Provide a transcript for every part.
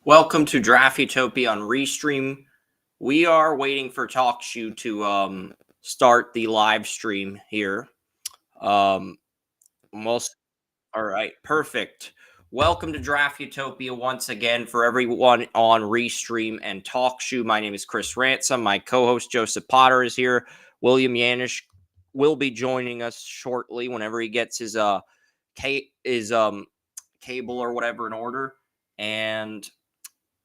Welcome to Draft Utopia on Restream. We are waiting for TalkShoe to start the live stream here. Most all right, perfect. Welcome to Draft Utopia once again for everyone on Restream and TalkShoe. My name is Chris Ransom. My co-host Joseph Potter is here. William Yannish will be joining us shortly whenever he gets his cable or whatever in order. And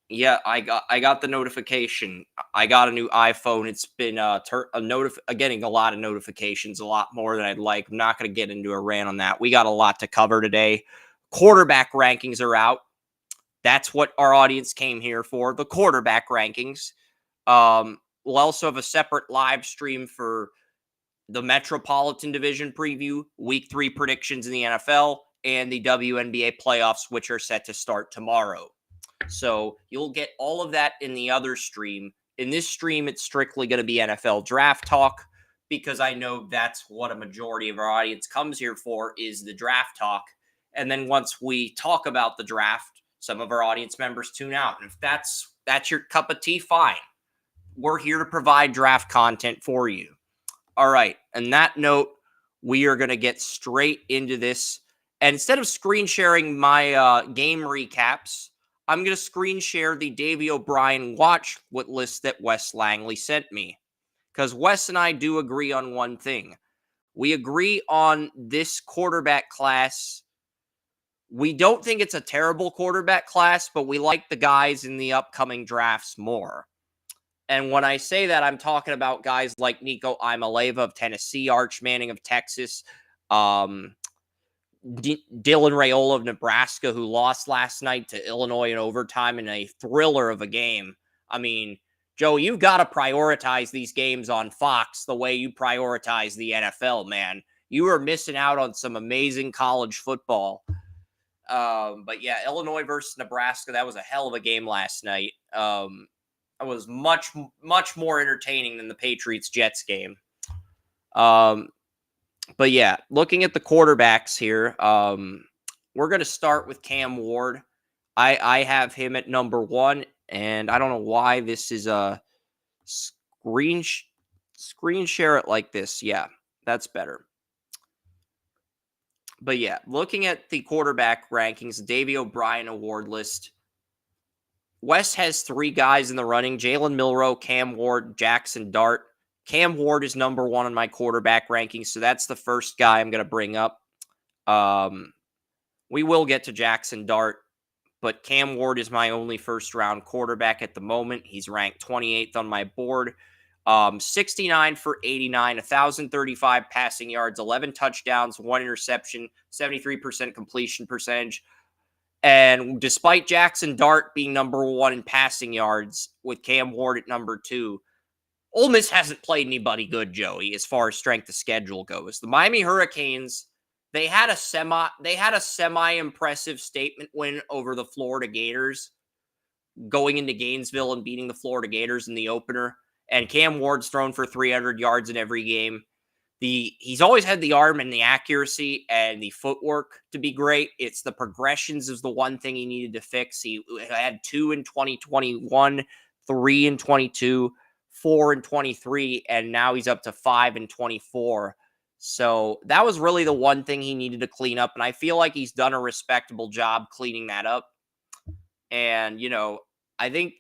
yeah, I got the notification. I got a new iPhone. It's been getting a lot of notifications, a lot more than I'd like. I'm not going to get into a rant on that. We got a lot to cover today. Quarterback rankings are out. That's what our audience came here for. The quarterback rankings. We'll also have a separate live stream for the Metropolitan Division preview, Week 3 predictions in the NFL, and the WNBA playoffs, which are set to start tomorrow. So you'll get all of that in the other stream. In this stream, it's strictly going to be NFL draft talk because I know that's what a majority of our audience comes here for is the draft talk. And then once we talk about the draft, some of our audience members tune out. And if that's your cup of tea, fine. We're here to provide draft content for you. All right. And that note, we are going to get straight into this. And instead of screen sharing my game recaps, I'm going to screen share the Davey O'Brien watch list that Wes Langley sent me. Because Wes and I do agree on one thing. We agree on this quarterback class. We don't think it's a terrible quarterback class, but we like the guys in the upcoming drafts more. And when I say that, I'm talking about guys like Nico Imaleva of Tennessee, Arch Manning of Texas, Dylan Raiola of Nebraska, who lost last night to Illinois in overtime in a thriller of a game. I mean, Joe, you've got to prioritize these games on Fox the way you prioritize the NFL, man. You are missing out on some amazing college football. But yeah, Illinois versus Nebraska, that was a hell of a game last night. It was much, much more entertaining than the Patriots-Jets game. But yeah, looking at the quarterbacks here, we're going to start with Cam Ward. I have him at number 1, and I don't know why this is a screen share it like this. Yeah, that's better. But yeah, looking at the quarterback rankings, Davey O'Brien award list, West has 3 guys in the running: Jalen Milroe, Cam Ward, Jackson Dart. Cam Ward is number 1 on my quarterback rankings, so that's the first guy I'm going to bring up. We will get to Jackson Dart, but Cam Ward is my only first-round quarterback at the moment. He's ranked 28th on my board. 69 for 89, 1,035 passing yards, 11 touchdowns, 1 interception, 73% completion percentage. And despite Jackson Dart being number 1 in passing yards with Cam Ward at number 2, Ole Miss hasn't played anybody good, Joey, as far as strength of schedule goes. The Miami Hurricanes, they had a semi-impressive statement win over the Florida Gators, going into Gainesville and beating the Florida Gators in the opener. And Cam Ward's thrown for 300 yards in every game. He's always had the arm and the accuracy and the footwork to be great. It's the progressions is the one thing he needed to fix. He had 2 in 2021, 3 in 22, 4 in 23, and now he's up to 5 in 24. So that was really the one thing he needed to clean up, and I feel like he's done a respectable job cleaning that up. And, I think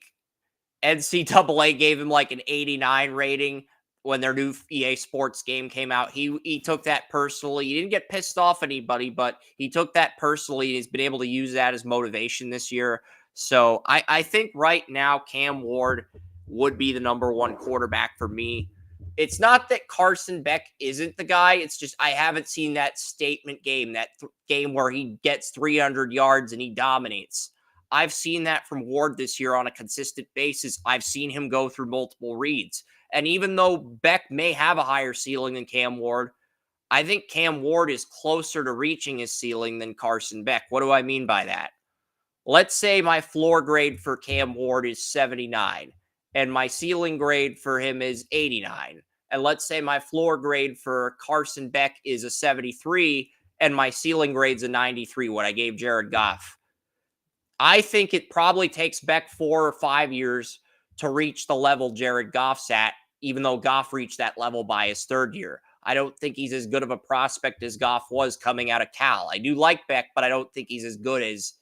NCAA gave him like an 89 rating when their new EA Sports game came out. He took that personally. He didn't get pissed off anybody, but he took that personally, and he's been able to use that as motivation this year. So I think right now Cam Ward would be the number 1 quarterback for me. It's not that Carson Beck isn't the guy. It's just I haven't seen that statement game, that game where he gets 300 yards and he dominates. I've seen that from Ward this year on a consistent basis. I've seen him go through multiple reads. And even though Beck may have a higher ceiling than Cam Ward, I think Cam Ward is closer to reaching his ceiling than Carson Beck. What do I mean by that? Let's say my floor grade for Cam Ward is 79, and my ceiling grade for him is 89. And let's say my floor grade for Carson Beck is a 73, and my ceiling grade's a 93, what I gave Jared Goff. I think it probably takes Beck 4 or 5 years to reach the level Jared Goff's at, even though Goff reached that level by his third year. I don't think he's as good of a prospect as Goff was coming out of Cal. I do like Beck, but I don't think he's as good as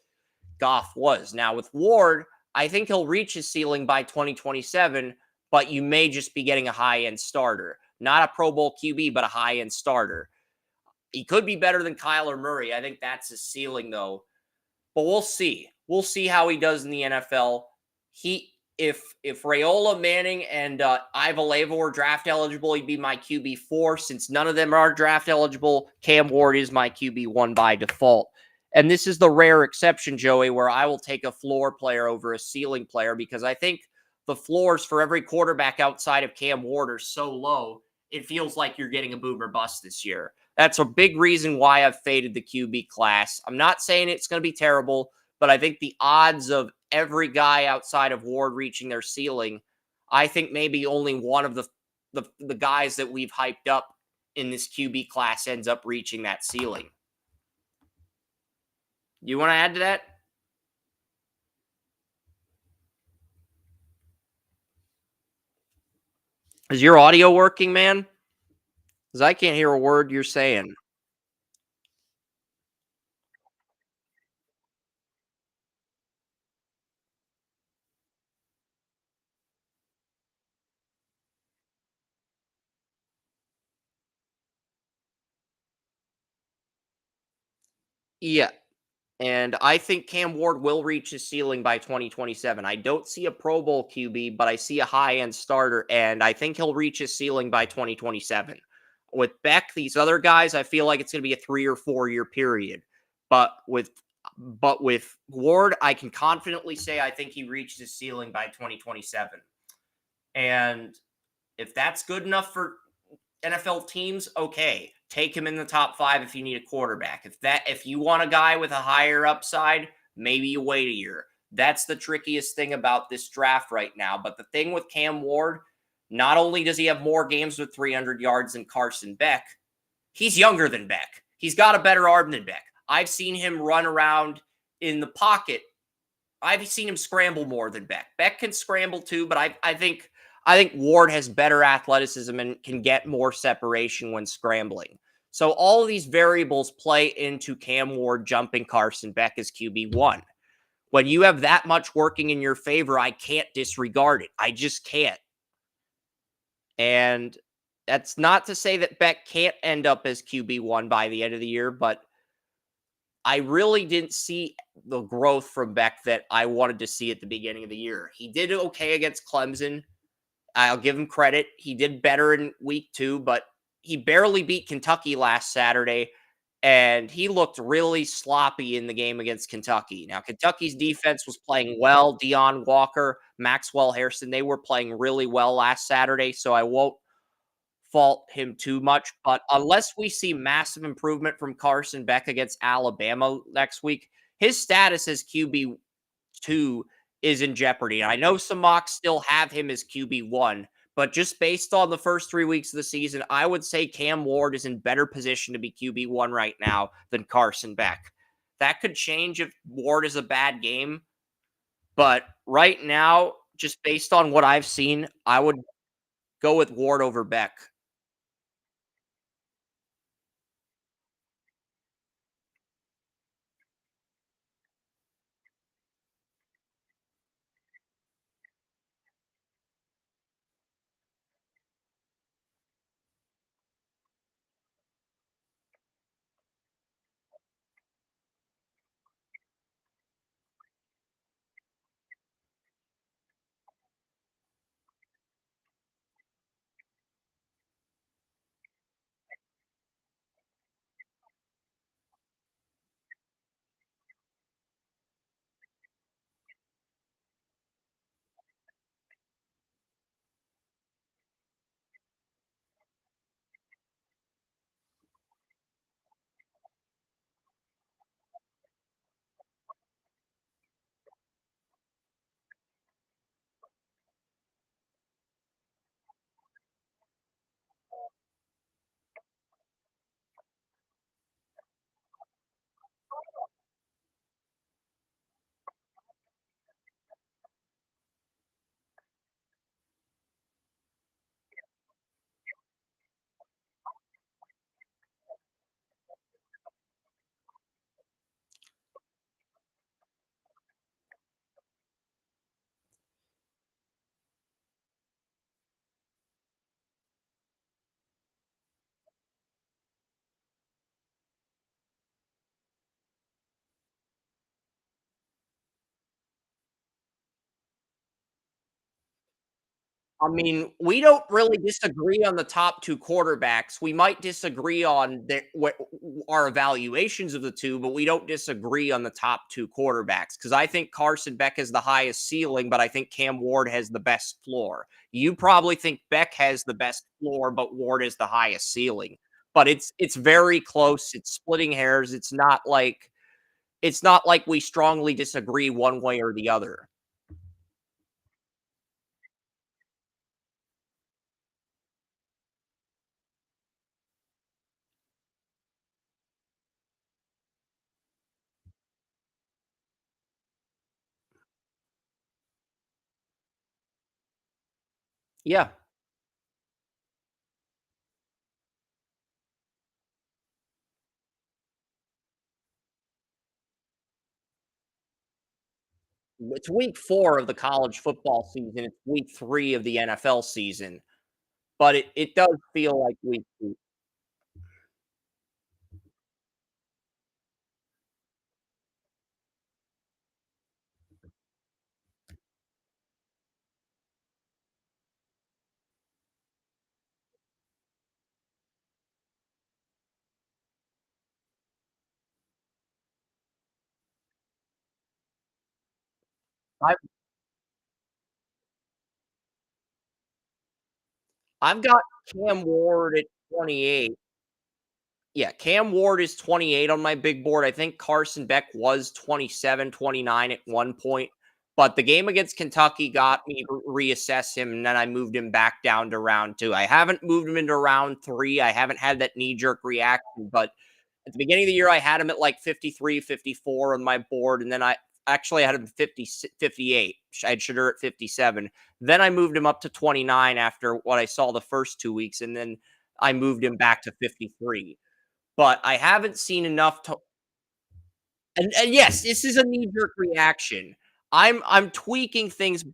Goff was. Now, with Ward, I think he'll reach his ceiling by 2027, but you may just be getting a high end starter. Not a Pro Bowl QB, but a high end starter. He could be better than Kyler Murray. I think that's his ceiling, though. But we'll see. We'll see how he does in the NFL. He if Rayola Manning and Ivaleva were draft eligible, he'd be my QB4. Since none of them are draft eligible, Cam Ward is my QB1 by default. And this is the rare exception, Joey, where I will take a floor player over a ceiling player because I think the floors for every quarterback outside of Cam Ward are so low, it feels like you're getting a boomer bust this year. That's a big reason why I've faded the QB class. I'm not saying it's going to be terrible, but I think the odds of every guy outside of Ward reaching their ceiling, I think maybe only one of the guys that we've hyped up in this QB class ends up reaching that ceiling. You want to add to that? Is your audio working, man? Because I can't hear a word you're saying. Yeah. And I think Cam Ward will reach his ceiling by 2027. I don't see a Pro Bowl QB, but I see a high end starter, and I think he'll reach his ceiling by 2027. With Beck, these other guys, I feel like it's going to be a 3 or 4 year period. But with Ward, I can confidently say I think he reached his ceiling by 2027. And if that's good enough for NFL teams, okay, take him in the top 5 if you need a quarterback. If you want a guy with a higher upside, maybe you wait a year. That's the trickiest thing about this draft right now. But the thing with Cam Ward, not only does he have more games with 300 yards than Carson Beck, he's younger than Beck. He's got a better arm than Beck. I've seen him run around in the pocket. I've seen him scramble more than Beck. Beck can scramble too, but I think Ward has better athleticism and can get more separation when scrambling. So all of these variables play into Cam Ward jumping Carson Beck as QB1. When you have that much working in your favor, I can't disregard it. I just can't. And that's not to say that Beck can't end up as QB1 by the end of the year, but I really didn't see the growth from Beck that I wanted to see at the beginning of the year. He did okay against Clemson. I'll give him credit. He did better in week 2, but he barely beat Kentucky last Saturday, and he looked really sloppy in the game against Kentucky. Now, Kentucky's defense was playing well. Deion Walker, Maxwell Harrison, they were playing really well last Saturday, so I won't fault him too much. But unless we see massive improvement from Carson Beck against Alabama next week, his status as QB2 is in jeopardy. I know some mocks still have him as QB1, but just based on the first 3 weeks of the season, I would say Cam Ward is in better position to be QB1 right now than Carson Beck. That could change if Ward is a bad game, but right now, just based on what I've seen, I would go with Ward over Beck. I mean, we don't really disagree on the top 2 quarterbacks. We might disagree on our evaluations of the 2, but we don't disagree on the top 2 quarterbacks. Because I think Carson Beck has the highest ceiling, but I think Cam Ward has the best floor. You probably think Beck has the best floor, but Ward has the highest ceiling. But it's very close. It's splitting hairs. It's not like we strongly disagree one way or the other. Yeah. It's week 4 of the college football season, it's week 3 of the NFL season, but it does feel like week 2. I've I've got Cam Ward at 28. Yeah, Cam Ward is 28 on my big board. I think Carson Beck was 27, 29 at one point, but the game against Kentucky got me to reassess him, and then I moved him back down to round 2. I haven't moved him into round 3. I haven't had that knee-jerk reaction, but at the beginning of the year, I had him at like 53, 54 on my board, and then I actually had him 50, 58. I had Shadur at 57. Then I moved him up to 29 after what I saw the first 2 weeks, and then I moved him back to 53. But I haven't seen enough to. And yes, this is a knee jerk reaction. I'm tweaking things.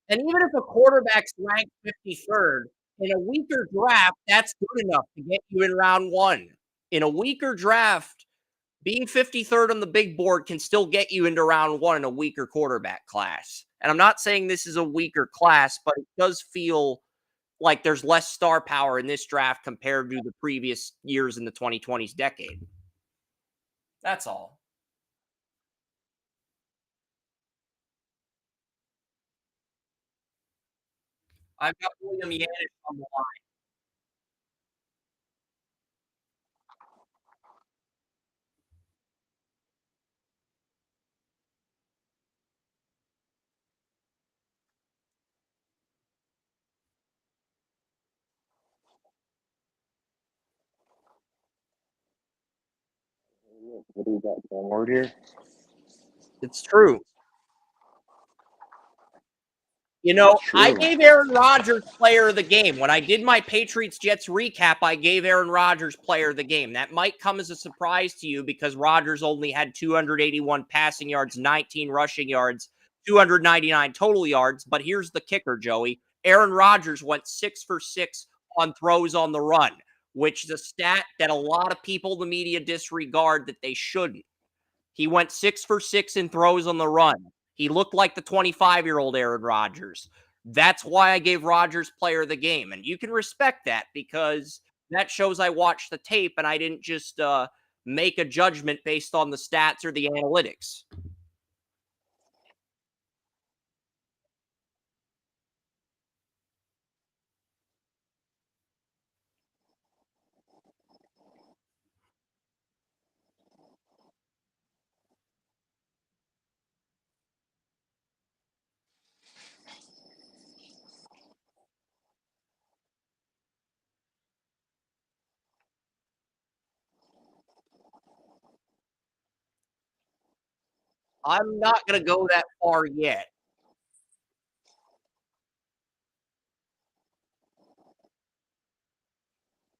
And even if a quarterback's ranked 53rd, in a weaker draft, that's good enough to get you in round 1. In a weaker draft, being 53rd on the big board can still get you into round 1 in a weaker quarterback class. And I'm not saying this is a weaker class, but it does feel like there's less star power in this draft compared to the previous years in the 2020s decade. That's all. I've got William Yannish on the line. What do you got going on here? It's true. You know, It's I true. gave Aaron Rodgers player of the game. When I did my Patriots Jets recap, I gave Aaron Rodgers player of the game. That might come as a surprise to you because Rodgers only had 281 passing yards, 19 rushing yards, 299 total yards. But here's the kicker, Joey. Aaron Rodgers went 6 for 6 on throws on the run, which is a stat that a lot of people in the media disregard that they shouldn't. He went 6 for 6 in throws on the run. He looked like the 25-year-old Aaron Rodgers. That's why I gave Rodgers player of the game. And you can respect that because that shows I watched the tape and I didn't just make a judgment based on the stats or the analytics. I'm not going to go that far yet.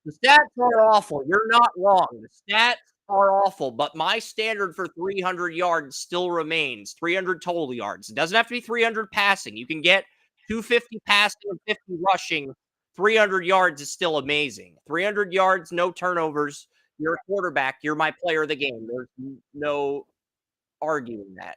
The stats are awful. You're not wrong. The stats are awful, but my standard for 300 yards still remains 300 total yards. It doesn't have to be 300 passing. You can get 250 passing and 50 rushing. 300 yards is still amazing. 300 yards, no turnovers. You're a quarterback. You're my player of the game. There's no arguing that.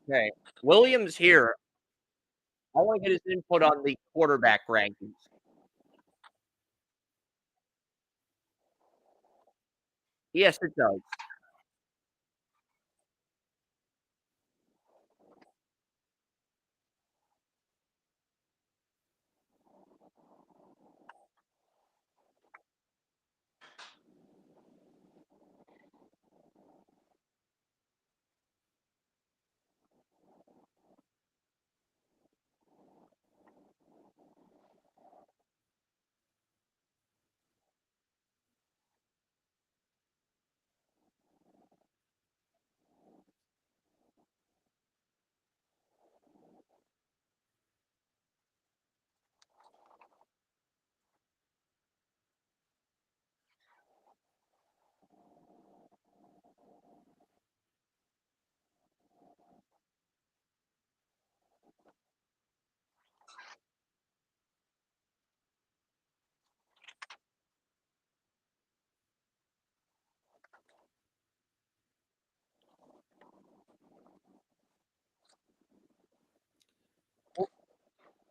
Okay. Williams here. I want to get his input on the quarterback rankings. Yes, it does.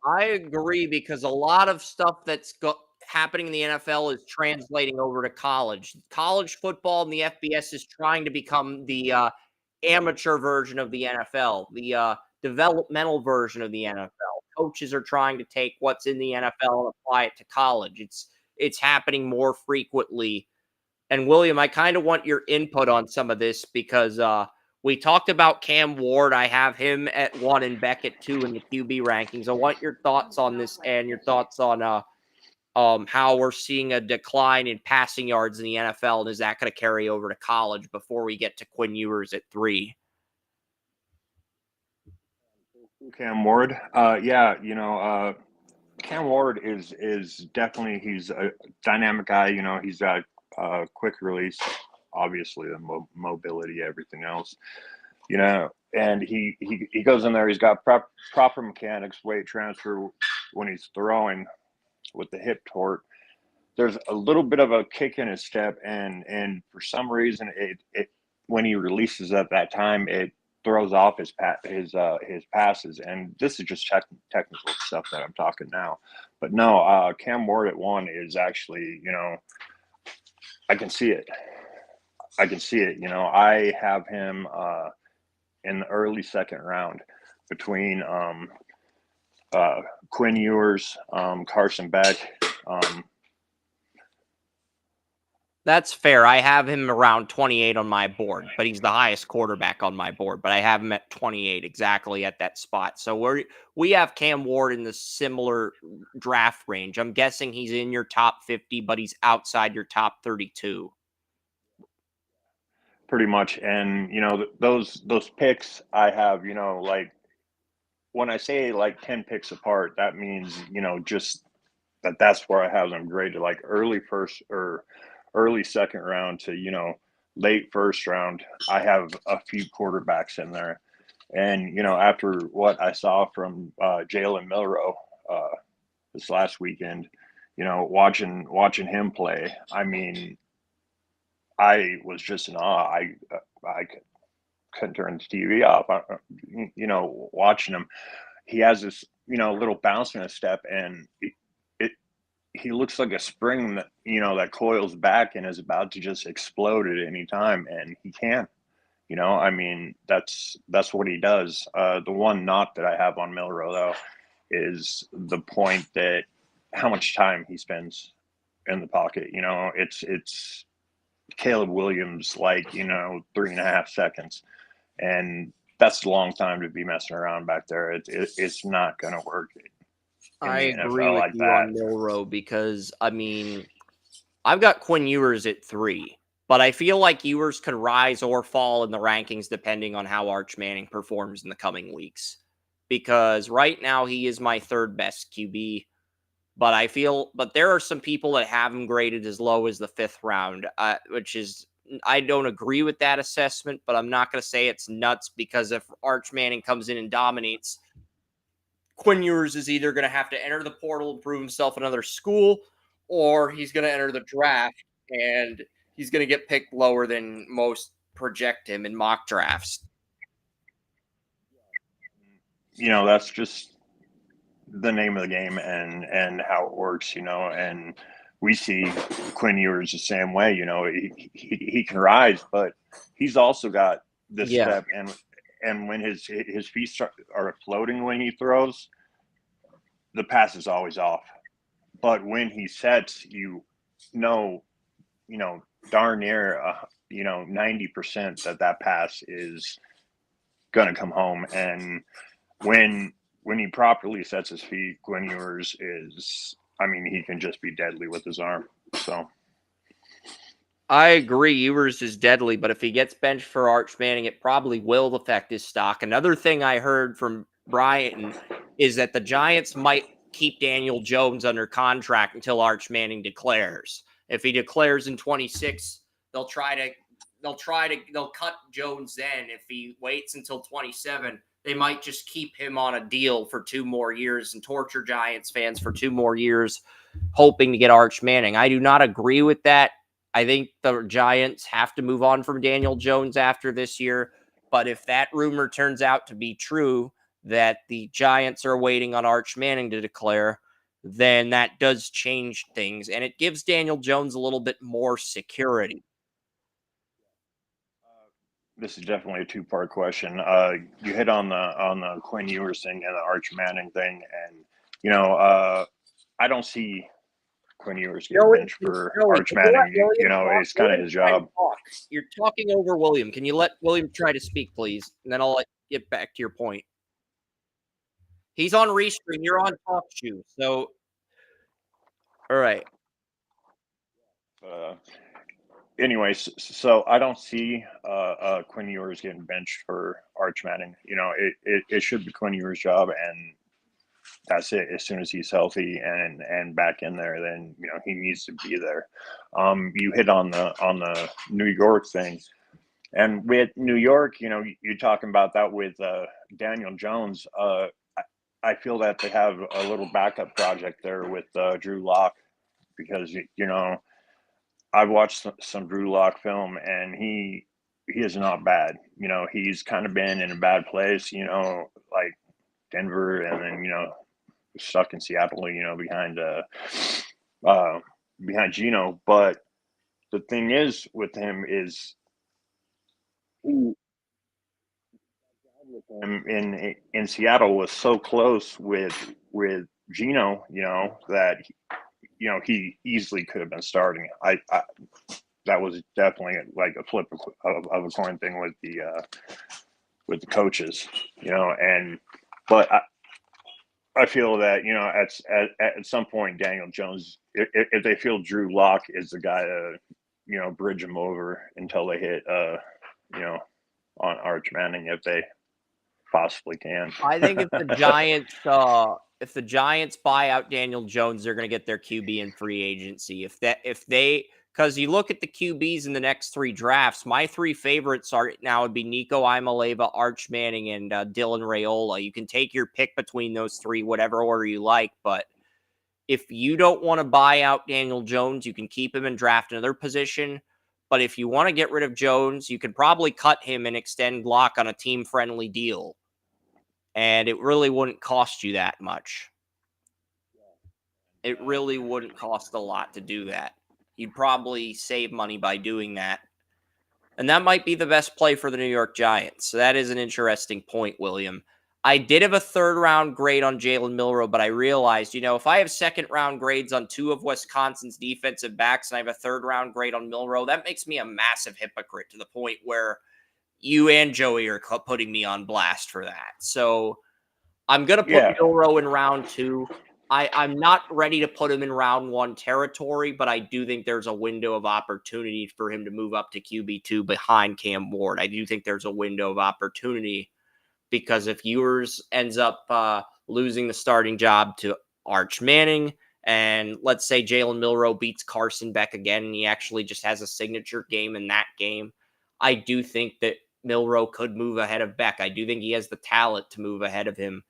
I agree because a lot of stuff happening in the NFL is translating over to college. College football and the FBS is trying to become the amateur version of the NFL, the developmental version of the NFL. Coaches are trying to take what's in the NFL and apply it to college. It's happening more frequently. And William, I kind of want your input on some of this because we talked about Cam Ward. I have him at 1 and Beck at 2 in the QB rankings. I want your thoughts on this and your thoughts on how we're seeing a decline in passing yards in the NFL, and is that going to carry over to college before we get to Quinn Ewers at 3? Cam Ward. Yeah, Cam Ward is definitely he's a dynamic guy. He's got quick release, obviously the mobility, everything else. And he goes in there. He's got proper mechanics, weight transfer when he's throwing with the hip torque. There's a little bit of a kick in his step, and for some reason, it when he releases at that time, it throws off his passes. And this is just technical stuff that I'm talking now. But no, Cam Ward at 1 is actually, I can see it. I can see it. I have him in the early second round between Quinn Ewers, Carson Beck. That's fair. I have him around 28 on my board, but he's the highest quarterback on my board. But I have him at 28 exactly at that spot. So we have Cam Ward in the similar draft range. I'm guessing he's in your top 50, but he's outside your top 32. Pretty much. And those picks I have, like when I say like 10 picks apart, that means just that's where I have them graded, like early first or early second round to late first round. I have a few quarterbacks in there. And after what I saw from Jalen Milroe this last weekend, watching him play, I mean, I was just in awe. I couldn't turn the TV off. Watching him, he has this little bounce in his step, and it he looks like a spring that that coils back and is about to just explode at any time, and he can. I mean, that's what he does. The one knock that I have on Milrow though is the point that how much time he spends in the pocket. It's Caleb Williams, like 3.5 seconds, and that's a long time to be messing around back there. It's not going to work in I the agree NFL with like you that. on Milroe because, I mean, I've got Quinn Ewers at 3, but I feel like Ewers could rise or fall in the rankings depending on how Arch Manning performs in the coming weeks. Because right now he is my third best QB, But there are some people that have him graded as low as the 5th round, which is, I don't agree with that assessment, but I'm not going to say it's nuts, because if Arch Manning comes in and dominates, Quinn Ewers is either going to have to enter the portal and prove himself at another school, or he's going to enter the draft and he's going to get picked lower than most project him in mock drafts. That's just the name of the game and how it works, and we see Quinn Ewers the same way. He can rise, but he's also got this Yeah. step, and when his feet are floating when he throws, the pass is always off. But when he sets, know, darn near 90% that pass is gonna come home. And when he properly sets his feet, Quinn Ewers he can just be deadly with his arm. So I agree, Ewers is deadly, but if he gets benched for Arch Manning, it probably will affect his stock. Another thing I heard from Brian is that the Giants might keep Daniel Jones under contract until Arch Manning declares. If he declares in 26, they'll cut Jones then. If he waits until 27, they might just keep him on a deal for 2 more years and torture Giants fans for 2 more years, hoping to get Arch Manning. I do not agree with that. I think the Giants have to move on from Daniel Jones after this year. But if that rumor turns out to be true, that the Giants are waiting on Arch Manning to declare, then that does change things. And it gives Daniel Jones a little bit more security. this is definitely a two-part question. You hit on the Quinn Ewers thing and the Arch Manning thing, and I don't see Quinn Ewers getting benched for Arch Manning. It's kind of his job. You're talking over William. Can you let William try to speak, please? And then I'll get back to your point. He's on Restream. You're on Talk Shoe. So, all right. Anyways, so I don't see Quinn Ewers getting benched for Arch Manning. It should be Quinn Ewers' job, and that's it. As soon as he's healthy and back in there, then he needs to be there. You hit on the New York thing, and with New York, you're talking about that with Daniel Jones. I feel that they have a little backup project there with Drew Lock, because I've watched some Drew Lock film, and he is not bad. He's kind of been in a bad place, like Denver, and then stuck in Seattle, behind Geno. But the thing is with him is in Seattle was so close with Geno, that he easily could have been starting. I that was definitely like a flip of a coin thing with the coaches, but I feel that at some point Daniel Jones, if they feel Drew Lock is the guy to bridge him over until they hit on Arch Manning, if they possibly can. I think if the Giants buy out Daniel Jones, they're going to get their QB in free agency. Because you look at the QBs in the next 3 drafts, my 3 favorites would be Nico Imaleva, Arch Manning, and Dylan Raiola. You can take your pick between those 3, whatever order you like. But if you don't want to buy out Daniel Jones, you can keep him and draft another position. But if you want to get rid of Jones, you could probably cut him and extend Lock on a team-friendly deal. And it really wouldn't cost you that much. It really wouldn't cost a lot to do that. You'd probably save money by doing that. And that might be the best play for the New York Giants. So that is an interesting point, William. I did have a 3rd-round grade on Jalen Milroe, but I realized, if I have 2nd-round grades on 2 of Wisconsin's defensive backs and I have a 3rd-round grade on Milroe, that makes me a massive hypocrite to the point where you and Joey are putting me on blast for that. So I'm going to put Milroe in round 2. I'm not ready to put him in round 1 territory, but I do think there's a window of opportunity for him to move up to QB2 behind Cam Ward. I do think there's a window of opportunity, because if Ewers ends up losing the starting job to Arch Manning, And let's say Jalen Milroe beats Carson Beck again, and he actually just has a signature game in that game. I do think that Milroe could move ahead of Beck. I do think he has the talent to move ahead of him.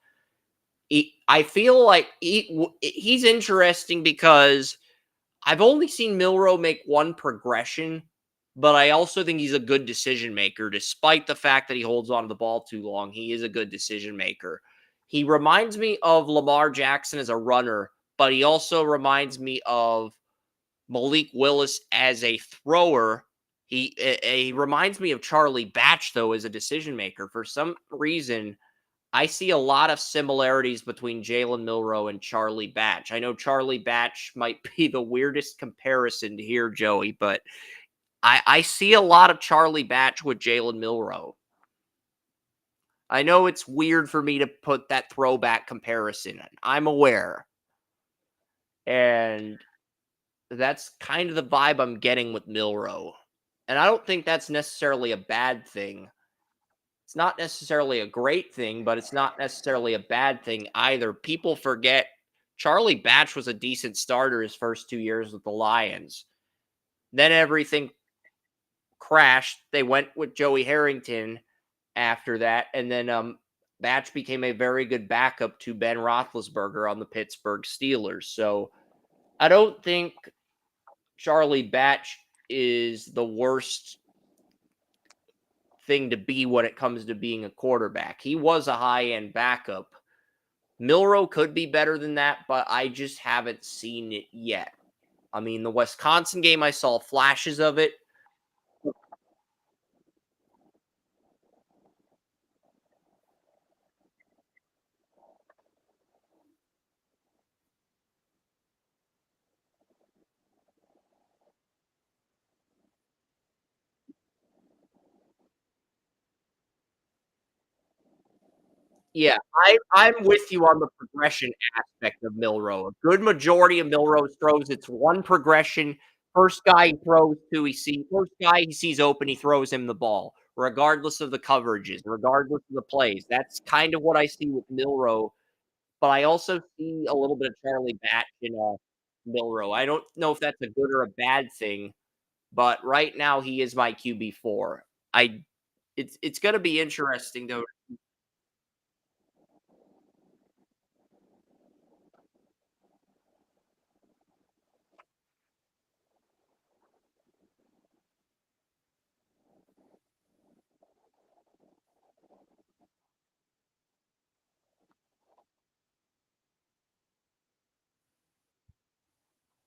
I feel like he's interesting because I've only seen Milroe make one progression, but I also think he's a good decision maker. Despite the fact that he holds on to the ball too long, he is a good decision maker. He reminds me of Lamar Jackson as a runner, but he also reminds me of Malik Willis as a thrower. He reminds me of Charlie Batch, though, as a decision maker. For some reason, I see a lot of similarities between Jalen Milroe and Charlie Batch. I know Charlie Batch might be the weirdest comparison to hear, Joey, but I see a lot of Charlie Batch with Jalen Milroe. I know it's weird for me to put that throwback comparison in. I'm aware. And that's kind of the vibe I'm getting with Milroe. And I don't think that's necessarily a bad thing. It's not necessarily a great thing, but it's not necessarily a bad thing either. People forget Charlie Batch was a decent starter his first 2 years with the Lions. Then everything crashed. They went with Joey Harrington after that, and then Batch became a very good backup to Ben Roethlisberger on the Pittsburgh Steelers. So I don't think Charlie Batch is the worst thing to be when it comes to being a quarterback. He was a high-end backup. Milroe could be better than that, but I just haven't seen it yet. I mean, the Wisconsin game, I saw flashes of it. Yeah, I'm with you on the progression aspect of Milroe. A good majority of Milroe's throws, it's one progression. First guy he throws to, first guy he sees open, he throws him the ball, regardless of the coverages, regardless of the plays. That's kind of what I see with Milroe, but I also see a little bit of Charlie Batch in Milroe. I don't know if that's a good or a bad thing, but right now he is my QB4. I it's gonna be interesting though.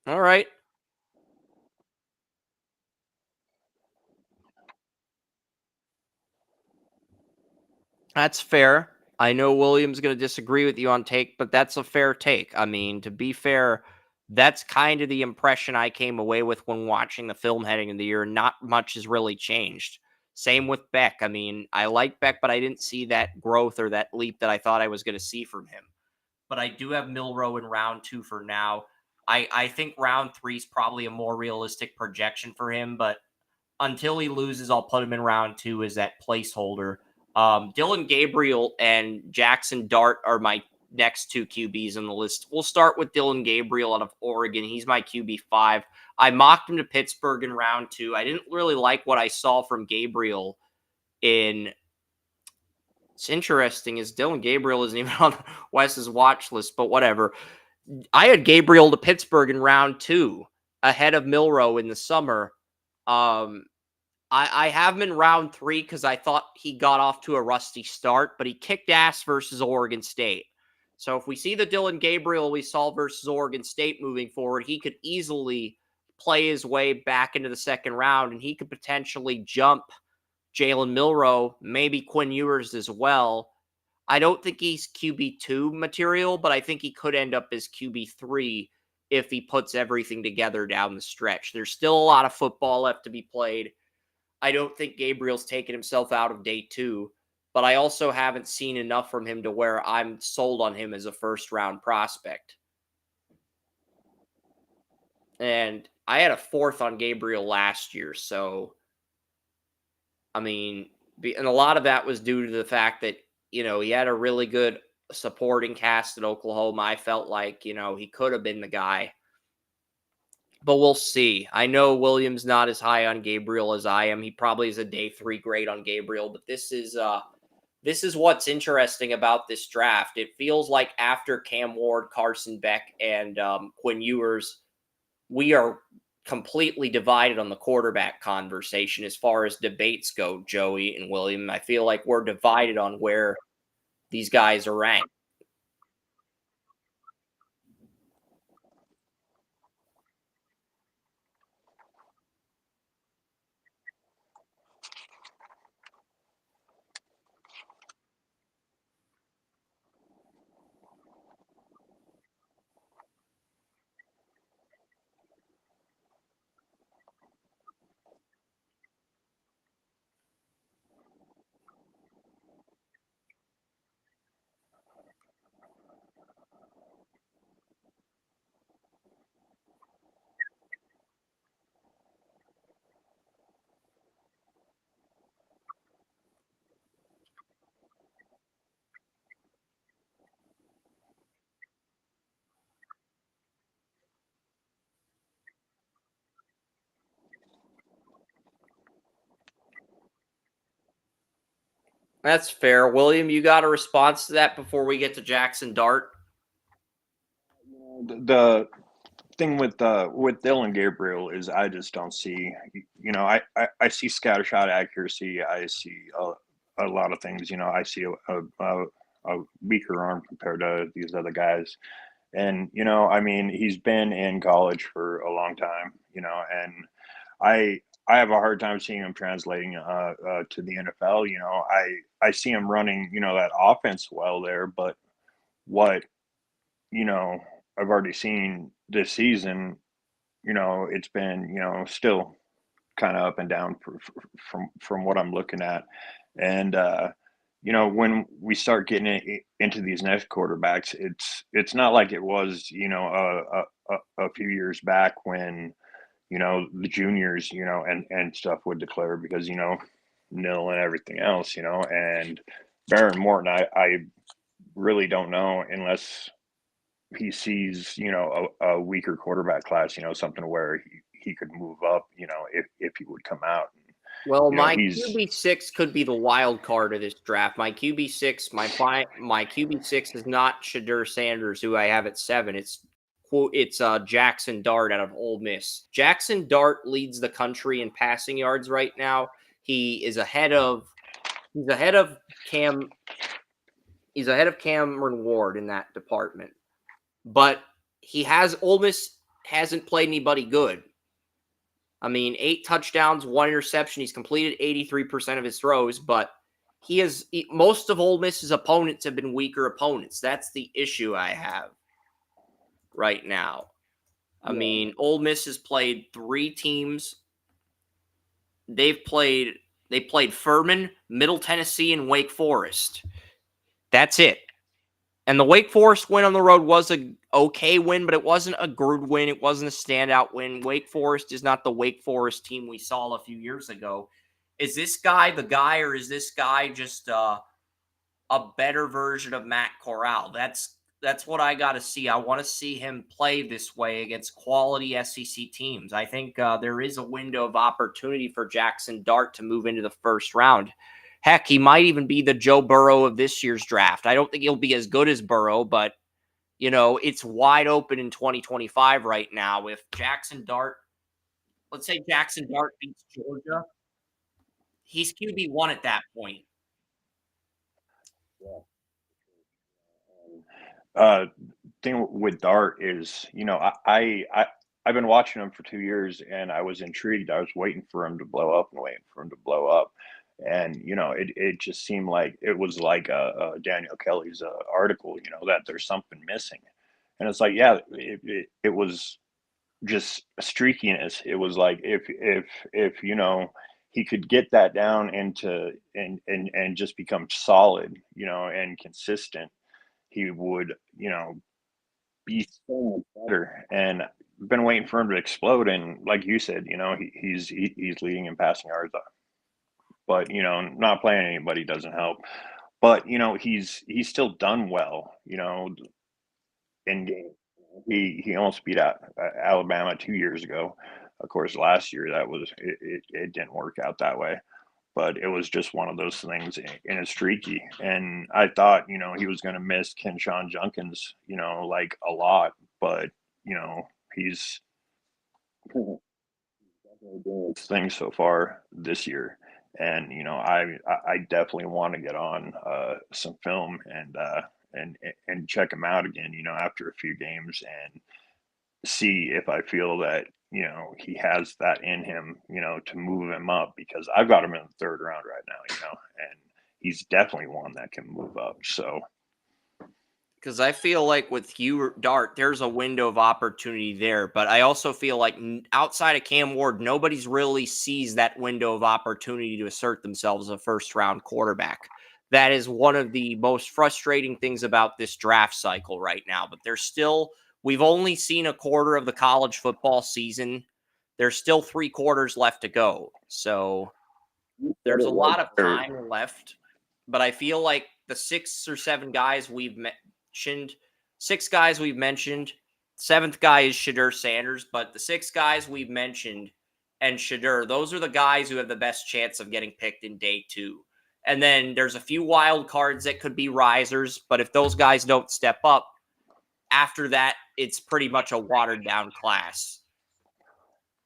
All right. That's fair. I know William's going to disagree with you on take, but that's a fair take. I mean, to be fair, that's kind of the impression I came away with when watching the film heading in the year. Not much has really changed. Same with Beck. I mean, I like Beck, but I didn't see that growth or that leap that I thought I was going to see from him. But I do have Milroe in round two for now. I think round three is probably a more realistic projection for him, but until he loses, I'll put him in round two as that placeholder. Dylan Gabriel and Jackson Dart are my next two QBs on the list. We'll start with Dylan Gabriel out of Oregon. He's my QB5. I mocked him to Pittsburgh in round two. I didn't really like what I saw from Gabriel in. It's interesting is Dylan Gabriel isn't even on Wes's watch list, but whatever. I had Gabriel to Pittsburgh in round two ahead of Milroe in the summer. Um, I have him in round three because I thought he got off to a rusty start, but he kicked ass versus Oregon State. So if we see the Dylan Gabriel we saw versus Oregon State moving forward, he could easily play his way back into the second round, and he could potentially jump Jalen Milroe, maybe Quinn Ewers as well. I don't think he's QB2 material, but I think he could end up as QB3 if he puts everything together down the stretch. There's still a lot of football left to be played. I don't think Gabriel's taken himself out of day two, but I also haven't seen enough from him to where I'm sold on him as a first round prospect. And I had a fourth on Gabriel last year. So, I mean, and a lot of that was due to the fact that, he had a really good supporting cast at Oklahoma. I felt like, he could have been the guy, but we'll see. I know Williams not as high on Gabriel as I am. He probably is a day 3 grade on Gabriel, but this is what's interesting about this draft. It feels like after Cam Ward, Carson Beck, and Quinn Ewers, we are completely divided on the quarterback conversation as far as debates go, Joey and William. I feel like we're divided on where these guys are ranked. That's fair. William, you got a response to that before we get to Jackson Dart? The thing with Dylan Gabriel is I just don't see, I see scattershot accuracy. I see a lot of things. I see a weaker arm compared to these other guys. And, I mean, he's been in college for a long time, and I have a hard time seeing him translating to the NFL. I see him running, that offense well there, but what, you know, I've already seen this season, it's been, still kind of up and down from what I'm looking at. And when we start getting into these next quarterbacks, it's not like it was, a few years back when the juniors, and stuff would declare because nil and everything else, and Baron Morton, I really don't know unless he sees a weaker quarterback class, something where he could move up, if he would come out. Well, my He's QB6 could be the wild card of this draft. My QB6, my QB6 is not Shadur Sanders, who I have at 7. It's Jackson Dart out of Ole Miss. Jackson Dart leads the country in passing yards right now. He's ahead of Cam he's ahead of Cameron Ward in that department. But Ole Miss hasn't played anybody good. I mean, 8 touchdowns, 1 interception. He's completed 83% of his throws, but most of Ole Miss's opponents have been weaker opponents. That's the issue I have right now. I mean, Ole Miss has played 3 teams. They played Furman, Middle Tennessee, and Wake Forest. That's it. And the Wake Forest win on the road was a okay win, but it wasn't a good win. It wasn't a standout win. Wake Forest is not the Wake Forest team we saw a few years ago. Is this guy the guy, or is this guy just a better version of Matt Corral? That's what I got to see. I want to see him play this way against quality SEC teams. I think there is a window of opportunity for Jackson Dart to move into the first round. Heck, he might even be the Joe Burrow of this year's draft. I don't think he'll be as good as Burrow, but, it's wide open in 2025 right now. If Jackson Dart, let's say Jackson Dart beats Georgia, he's QB1 at that point. uh thing with Dart is, I've been watching him for 2 years, and I was intrigued. I was waiting for him to blow up and waiting for him to blow up, and it just seemed like it was like Daniel Kelly's article, that there's something missing, and it's like, yeah, it was just streakiness. It was like if he could get that down into and just become solid, and consistent, he would, be so much better. And been waiting for him to explode. And like you said, he's leading in passing yards, but not playing anybody doesn't help. but he's still done well, in game. He almost beat out Alabama 2 years ago. Of course, last year it didn't work out that way, but it was just one of those things in a streaky. And I thought, he was going to miss Kenshawn Junkins, like a lot, but he's definitely doing his thing so far this year. And I definitely want to get on some film and check him out again, after a few games and see if I feel that he has that in him, to move him up because I've got him in the third round right now, and he's definitely one that can move up. So because I feel like with you, Dart, there's a window of opportunity there. But I also feel like outside of Cam Ward, nobody's really sees that window of opportunity to assert themselves as a first round quarterback. That is one of the most frustrating things about this draft cycle right now. But we've only seen a quarter of the college football season. There's still 3 quarters left to go. So there's a lot of time left. But I feel like the 6 or 7 guys we've mentioned, 6 guys we've mentioned, 7th guy is Shedeur Sanders, but the 6 guys we've mentioned and Shedeur, those are the guys who have the best chance of getting picked in day 2. And then there's a few wild cards that could be risers, but if those guys don't step up, after that, it's pretty much a watered down class.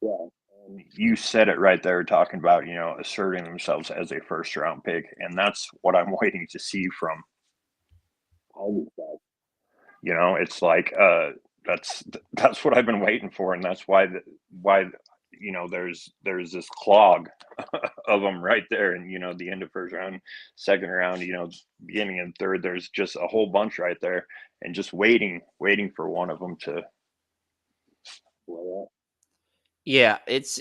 yeah, and you said it right there, talking about asserting themselves as a first round pick, and that's what I'm waiting to see from all these guys. It's like that's what I've been waiting for, and that's why there's this clog of them right there, and the end of first round, second round, beginning of third. There's just a whole bunch right there, and just waiting for one of them to blow up. Yeah, it's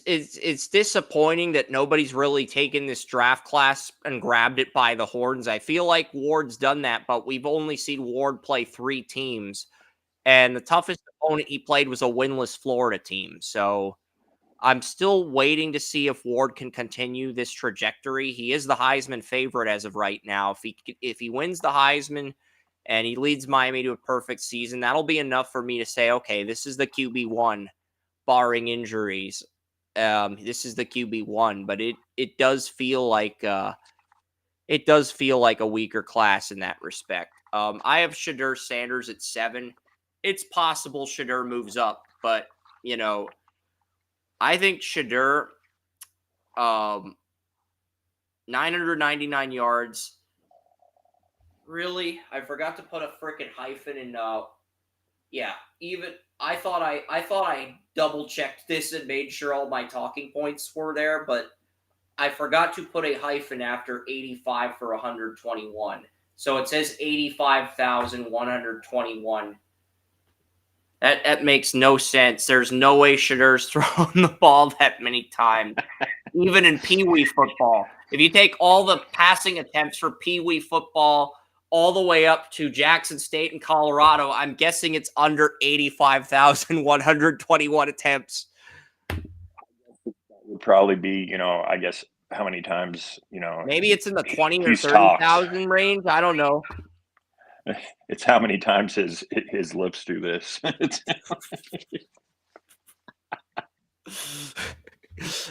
disappointing that nobody's really taken this draft class and grabbed it by the horns. I feel like Ward's done that, but we've only seen Ward play 3 teams, and the toughest opponent he played was a winless Florida team. So I'm still waiting to see if Ward can continue this trajectory. He is the Heisman favorite as of right now. If he wins the Heisman and he leads Miami to a perfect season, that'll be enough for me to say, okay, this is the QB1, barring injuries. This is the QB1, but it does feel like a weaker class in that respect. I have Shedeur Sanders at 7. It's possible Shedeur moves up, but I think Shedeur, 999 yards. Really, I forgot to put a freaking hyphen in. Yeah, even I thought I double checked this and made sure all my talking points were there, but I forgot to put a hyphen after 85 for 121. So it says 85,121. That makes no sense. There's no way Shadeur's thrown the ball that many times, even in Pee Wee football. If you take all the passing attempts for Pee Wee football all the way up to Jackson State and Colorado, I'm guessing it's under 85,121 attempts. That would probably be, I guess, how many times, Maybe it's in the 20 or he's 30,000 range. I don't know. It's how many times his lips do this.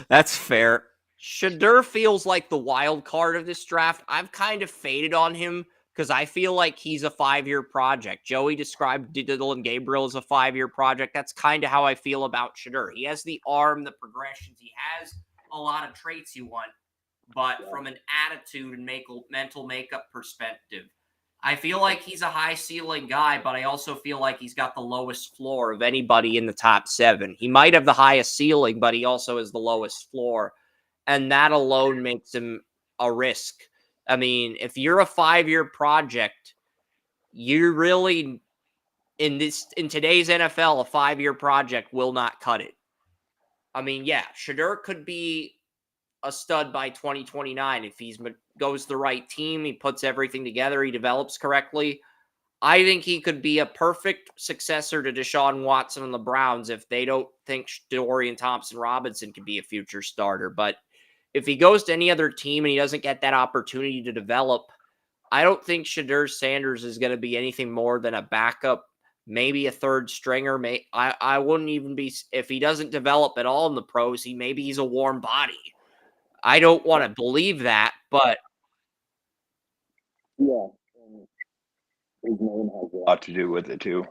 That's fair. Shedeur feels like the wild card of this draft. I've kind of faded on him because I feel like he's a 5-year project. Joey described Dylan Gabriel as a 5-year project. That's kind of how I feel about Shedeur. He has the arm, the progressions. He has a lot of traits you want, but from an attitude and mental makeup perspective, I feel like he's a high ceiling guy, but I also feel like he's got the lowest floor of anybody in the top 7. He might have the highest ceiling, but he also has the lowest floor. And that alone makes him a risk. I mean, if you're a 5-year project, you're really in today's NFL, a 5-year project will not cut it. I mean, yeah, Shedeur could be a stud by 2029 if he goes the right team, he puts everything together, he develops correctly. I think he could be a perfect successor to Deshaun Watson and the Browns if they don't think Dorian Thompson-Robinson could be a future starter. But if he goes to any other team and he doesn't get that opportunity to develop, I don't think Shadur Sanders is going to be anything more than a backup, maybe a third stringer. I wouldn't even be if he doesn't develop at all in the pros. Maybe he's a warm body. I don't want to believe that, but Yeah, and his name has a lot to do with it too.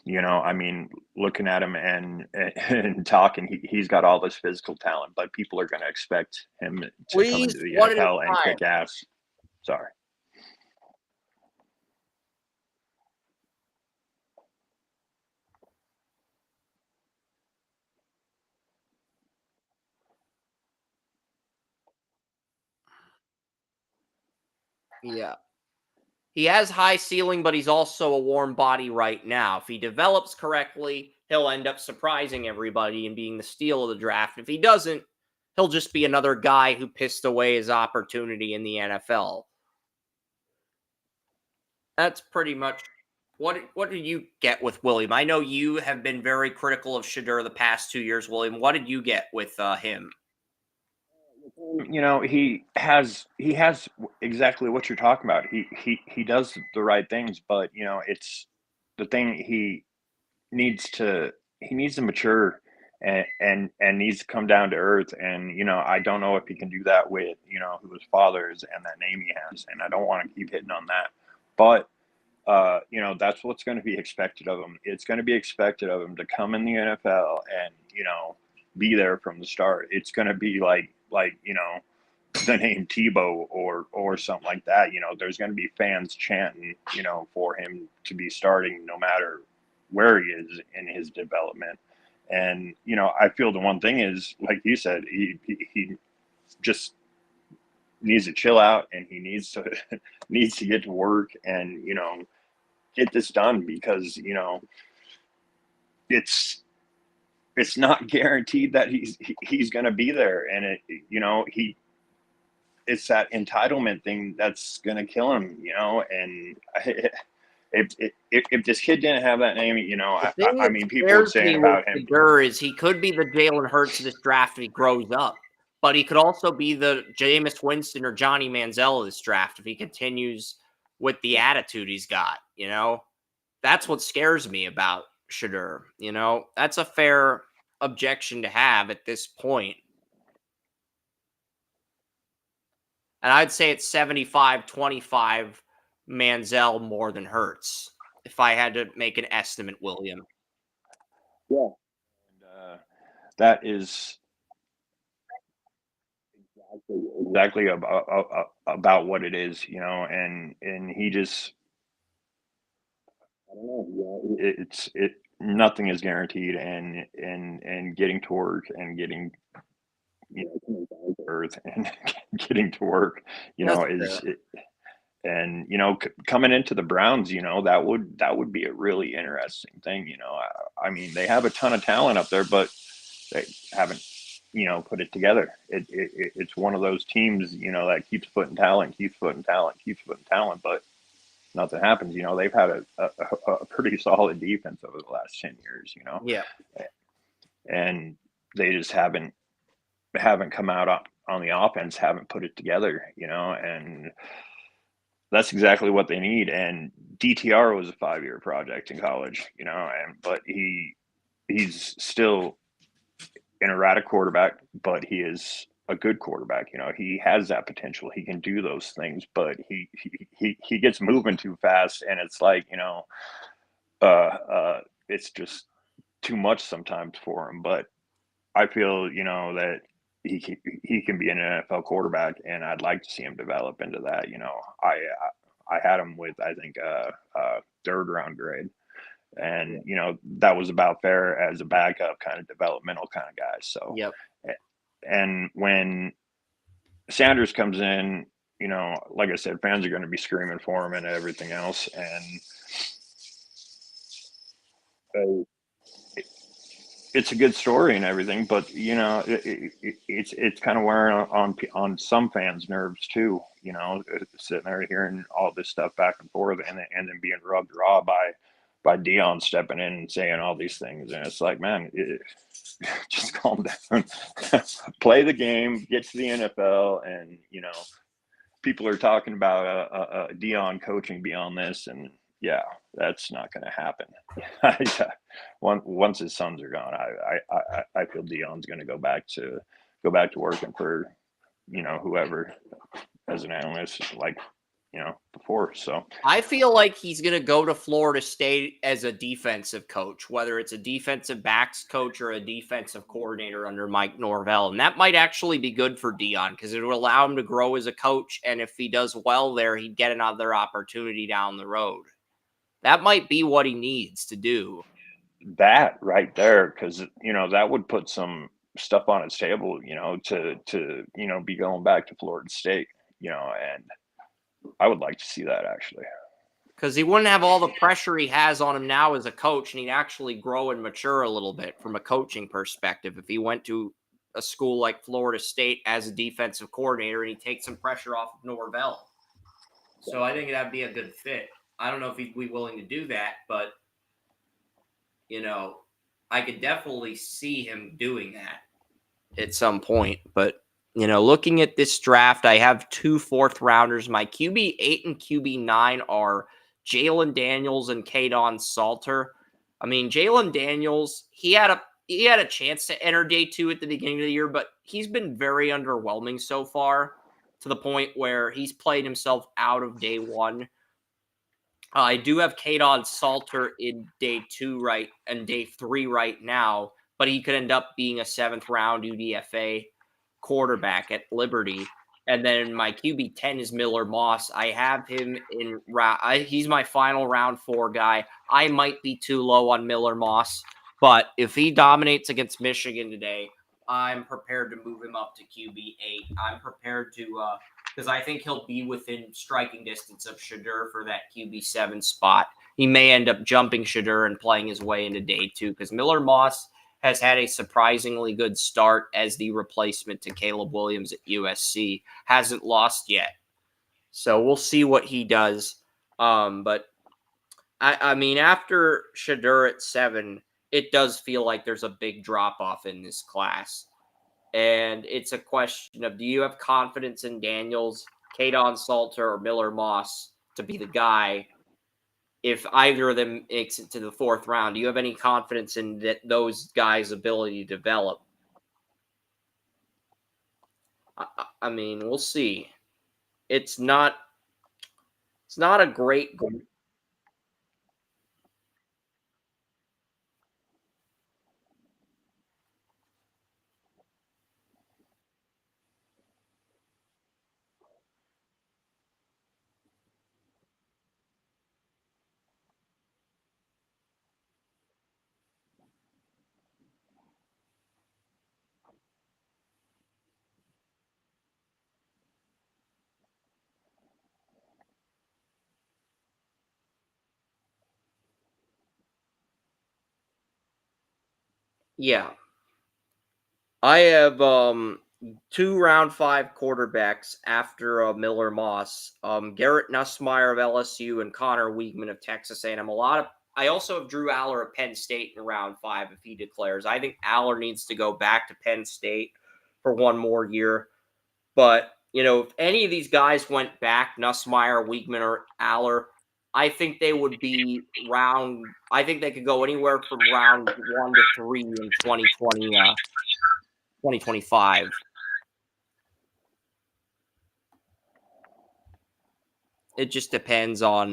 I mean, looking at him and talking, he's got all this physical talent, but people are going to expect him to come please, into the one at a NFL and time. kick ass. Sorry. Yeah. He has high ceiling, but he's also a warm body right now. If he develops correctly, he'll end up surprising everybody and being the steal of the draft. If he doesn't, he'll just be another guy who pissed away his opportunity in the NFL. That's pretty much what did you get with William? I know you have been very critical of Shadur the past 2 years, William. What did you get with him? He has exactly what you're talking about. He does the right things, but it's the thing he needs to mature and needs to come down to earth. And I don't know if he can do that with who his father is and that name he has. And I don't want to keep hitting on that, but that's what's going to be expected of him. It's going to be expected of him to come in the NFL and be there from the start. It's going to be like the name Tebow or something like that. There's going to be fans chanting, for him to be starting no matter where he is in his development. And I feel the one thing is, like you said, he just needs to chill out, and he needs to needs to get to work and get this done, because it's it's not guaranteed that he's going to be there. And he it's that entitlement thing that's going to kill him. And if this kid didn't have that name, The I, I thing I that mean, people would scares say me with about him. Shadur is he could be the Jalen Hurts of this draft if he grows up, but he could also be the Jameis Winston or Johnny Manziel of this draft if he continues with the attitude he's got. That's what scares me about Shadur. That's a fair objection to have at this point. And I'd say it's 75-25 Manziel more than Hurts if I had to make an estimate, William. Yeah. And that is exactly about what it is. And he just, I don't know. It's nothing is guaranteed, and getting to work and getting coming down to earth and getting to work, That's is fair. and coming into the Browns, that would be a really interesting thing. I mean, they have a ton of talent up there, but they haven't put it together. It's one of those teams, that keeps putting talent, keeps putting talent, keeps putting talent, but nothing happens. They've had a pretty solid defense over the last 10 years. Yeah. And they just haven't come out on the offense, haven't put it together. And that's exactly what they need. And DTR was a 5-year project in college. But he's still an erratic quarterback, but he is a good quarterback. He has that potential. He can do those things, but he gets moving too fast, and it's like it's just too much sometimes for him. But I feel that he can be an NFL quarterback, and I'd like to see him develop into that. I had him with, I think, third round grade. And that was about fair as a backup, kind of developmental kind of guy. So, Yep. and when Sanders comes in, like I said, fans are going to be screaming for him and everything else. And it's a good story and everything, but it's kind of wearing on some fans' nerves too. Sitting there hearing all this stuff back and forth, and then being rubbed raw by Dion stepping in and saying all these things, and it's like, man, just calm down, play the game, get to the NFL, and people are talking about Dion coaching beyond this, and yeah, that's not going to happen. Once his sons are gone, I feel Dion's going to go back to working for whoever as an analyst, like before. So I feel like he's going to go to Florida State as a defensive coach, whether it's a defensive backs coach or a defensive coordinator under Mike Norvell. And that might actually be good for Dion because it would allow him to grow as a coach. And if he does well there, he'd get another opportunity down the road. That might be what he needs to do. that right there, because that would put some stuff on its table, to be going back to Florida State, and I would like to see that actually. Because he wouldn't have all the pressure he has on him now as a coach, and he'd actually grow and mature a little bit from a coaching perspective if he went to a school like Florida State as a defensive coordinator and he takes some pressure off of Norvell. So I think that'd be a good fit. I don't know if he'd be willing to do that, but, I could definitely see him doing that at some point. But, looking at this draft, I have 2 4th-rounders. My QB 8 and QB 9 are Jalen Daniels and Kadon Salter. I mean, Jalen Daniels, he had a chance to enter day 2 at the beginning of the year, but he's been very underwhelming so far to the point where he's played himself out of day 1. I do have Kadon Salter in day 2 and day 3 right now, but he could end up being a 7th round UDFA quarterback at Liberty. And then my QB 10 is Miller Moss. I have him in he's my final round 4 guy. I might be too low on Miller Moss, but if he dominates against Michigan today, I'm prepared to move him up to QB 8. I'm prepared to because I think he'll be within striking distance of Shadur for that QB 7 spot. He may end up jumping Shadur and playing his way into day 2 because Miller Moss has had a surprisingly good start as the replacement to Caleb Williams at USC. Hasn't lost yet. So we'll see what he does. But I mean, after Shadur at 7, it does feel like there's a big drop-off in this class. And it's a question of, do you have confidence in Daniels, Kadon Salter, or Miller Moss to be the guy if either of them makes it to the 4th round? Do you have any confidence in those guys' ability to develop? I mean, we'll see. It's not a great group. Yeah. I have 2 round 5 quarterbacks after Miller Moss. Garrett Nussmeier of LSU and Connor Weigman of Texas A&M. I also have Drew Aller of Penn State in round 5 if he declares. I think Aller needs to go back to Penn State for one more year. But, if any of these guys went back, Nussmeier, Weigman, or Aller, I think they would be I think they could go anywhere from round 1 to 3 in 2025. It just depends on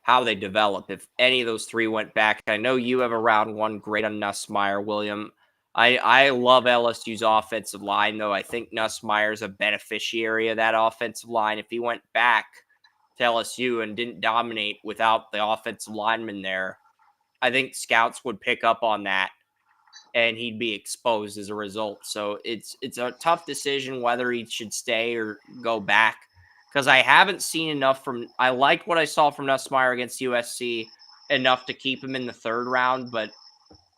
how they develop. If any of those 3 went back, I know you have a round 1 grade on Nussmeier, William. I love LSU's offensive line, though. I think Nussmeier's a beneficiary of that offensive line. If he went back to LSU and didn't dominate without the offensive lineman there, I think scouts would pick up on that and he'd be exposed as a result. So it's a tough decision whether he should stay or go back because I haven't seen enough I like what I saw from Nussmeier against USC enough to keep him in the 3rd round, but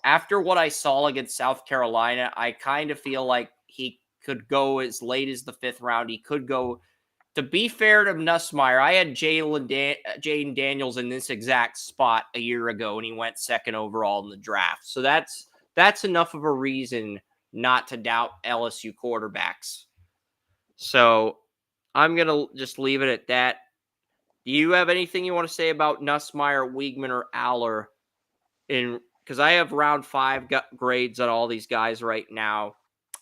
after what I saw against South Carolina, I kind of feel like he could go as late as the 5th round. He could go. To be fair to Nussmeier, I had Jaden Daniels in this exact spot a year ago, and he went 2nd overall in the draft. So that's enough of a reason not to doubt LSU quarterbacks. So I'm gonna just leave it at that. Do you have anything you want to say about Nussmeyer, Wiegman, or Aller? In because I have round 5 grades on all these guys right now.